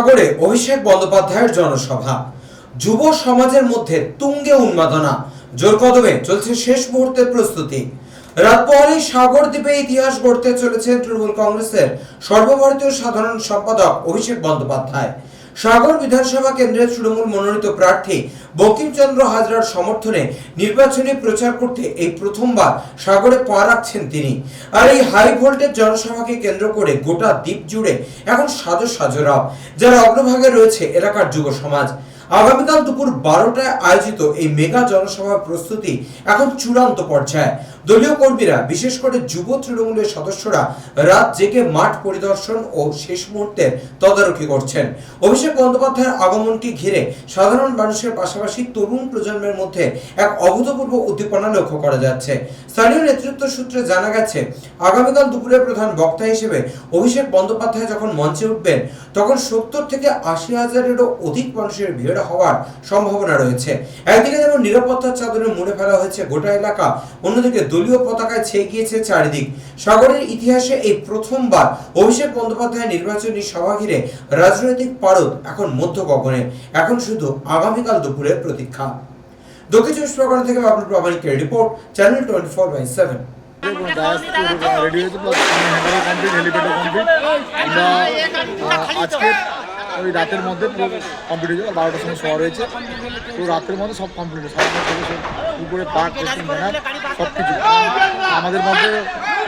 সাগরে অভিষেক বন্দ্যোপাধ্যায়ের জনসভা। যুব সমাজের মধ্যে তুঙ্গে উন্মাদনা, জোর কদমে চলছে শেষ মুহূর্তের প্রস্তুতি। রাত পোহালেই সাগর দ্বীপে ইতিহাস গড়তে চলেছে তৃণমূল কংগ্রেসের সর্বভারতীয় সাধারণ সম্পাদক অভিষেক বন্দ্যোপাধ্যায়। সাগর বিধানসভা কেন্দ্রের তৃণমূল মনোনীত প্রার্থী বঙ্কিমচন্দ্র হাজরার সমর্থনে নির্বাচনী প্রচার করতে এই প্রথমবার সাগরে পা রাখছেন তিনি। আর এই হাই ভোল্টেজ জনসভাকে কেন্দ্র করে গোটা দ্বীপ জুড়ে এখন সাজো সাজো রব, যার অগ্রভাগে রয়েছে এলাকার যুব সমাজ। আগামীকাল দুপুর 12টায় আয়োজিত এই মেগা জনসভার প্রস্তুতি এখন চূড়ান্ত পর্যায়ে। দলীয় কর্মীরা, বিশেষ করে যুব তৃণমূলের সদস্যরা রাত জেগে মাঠ পরিদর্শন ও শেষ মুহূর্তের তদারকি করছেন। অভিষেক বন্দ্যোপাধ্যায়ের আগমনকে ঘিরে সাধারণ মানুষের পাশাপাশি তরুণ প্রজন্মের মধ্যে এক অভূতপূর্ব উদ্দীপনা লক্ষ্য করা যাচ্ছে। স্থানীয় নেতৃত্ব সূত্রে জানা গেছে, আগামীকাল দুপুরে প্রধান বক্তা হিসেবে অভিষেক বন্দ্যোপাধ্যায় যখন মঞ্চে উঠবেন, তখন 70 থেকে 80 হাজারেরও অধিক মানুষের ভিড় হওয়ার সম্ভাবনা রয়েছে। একদিকে যেমন নিরাপত্তার চাদরে মুড়ে ফেলা হয়েছে গোটা এলাকা, অন্যদিকে দলীয় পতাকায় ছেয়ে গিয়েছে চারিদিক। সাগরের ইতিহাসে এই প্রথমবার অভিষেক বন্দ্যোপাধ্যায় নির্বাচনী সভা ঘিরে রাজনৈতিক পারদ এখন মধ্য গগনে। এখন শুধু আগামীকাল দুপুরের প্রতীক্ষা। দক্ষিণ চব্বিশ পরগনা থেকে বাবুল প্রামাণিকের রিপোর্ট, চ্যানেল 24/7। আজকে ওই রাতের মধ্যে পুরো কমপ্লিট হয়ে যাবে। 12টার সময় শহর হয়েছে, তো রাতের মধ্যে সব কমপ্লিট হয়েছে। উপরে পার্ক, ব্যানার সব কিছু আমাদের মধ্যে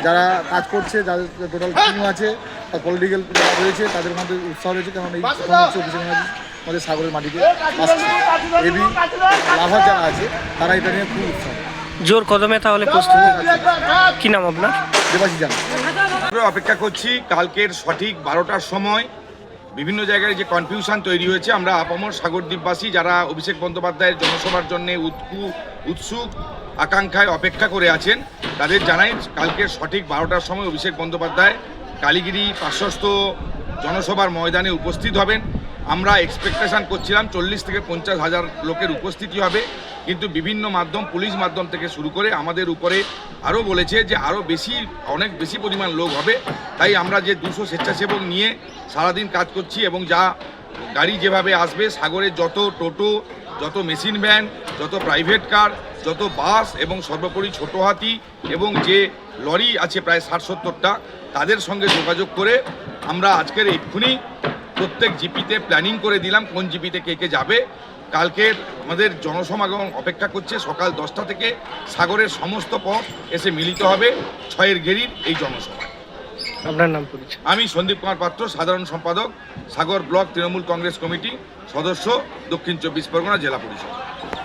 যারা কাজ করছে, যাদের টোটাল টিম আছে, পলিটিক্যাল রয়েছে, তাদের মধ্যে উৎসাহ রয়েছে। কারণ এই আমাদের সাগরের মাটিতে আসছে, এবি লাভার যারা আছে তারা এটা নিয়ে খুব উৎসাহ। জোর কদমে তাহলে প্রস্তুতি। কি নাম আপনার? দেবাশী জান। অপেক্ষা করছি কালকের সঠিক 12টার সময়। বিভিন্ন জায়গায় যে কনফিউশন তৈরি হয়েছে, আমরা আপামর সাগরদ্বীপবাসী যারা অভিষেক বন্দ্যোপাধ্যায়ের জনসভার জন্য উৎসুক আকাঙ্ক্ষায় অপেক্ষা করে আছেন, তাদের জানাই কালকের সঠিক 12টার সময় অভিষেক বন্দ্যোপাধ্যায় কালীগিরি পার্শ্বস্থ জনসভার ময়দানে উপস্থিত হবেন। আমরা এক্সপেকটেশন করছিলাম 40 থেকে 50 হাজার লোকের উপস্থিতি হবে, কিন্তু বিভিন্ন মাধ্যম, পুলিশ মাধ্যম থেকে শুরু করে আমাদের উপরে আরও বলেছে যে আরও বেশি, অনেক বেশি পরিমাণ লোক হবে। তাই আমরা যে 200 স্বেচ্ছাসেবক নিয়ে সারাদিন কাজ করছি, এবং যা গাড়ি যেভাবে আসবে, সাগরের যত টোটো, যত মেশিন ভ্যান, যত প্রাইভেট কার, যত বাস এবং সর্বোপরি ছোটো হাতি এবং যে লরি আছে প্রায় 60-70টা, তাদের সঙ্গে যোগাযোগ করে আমরা আজকের এক্ষুনি প্রত্যেক জিপিতে প্ল্যানিং করে দিলাম কোন জিপিতে কে কে যাবে। কালকের আমাদের জনসমাগম অপেক্ষা করছে সকাল 10টা থেকে। সাগরের সমস্ত পথ এসে মিলিত হবে 6 গেরির এই জনসভায়। আপনার নাম পরিচয়? আমি সন্দীপ কুমার পাত্র, সাধারণ সম্পাদক, সাগর ব্লক তৃণমূল কংগ্রেস কমিটি, সদস্য, দক্ষিণ চব্বিশ পরগনা জেলা পরিষদ।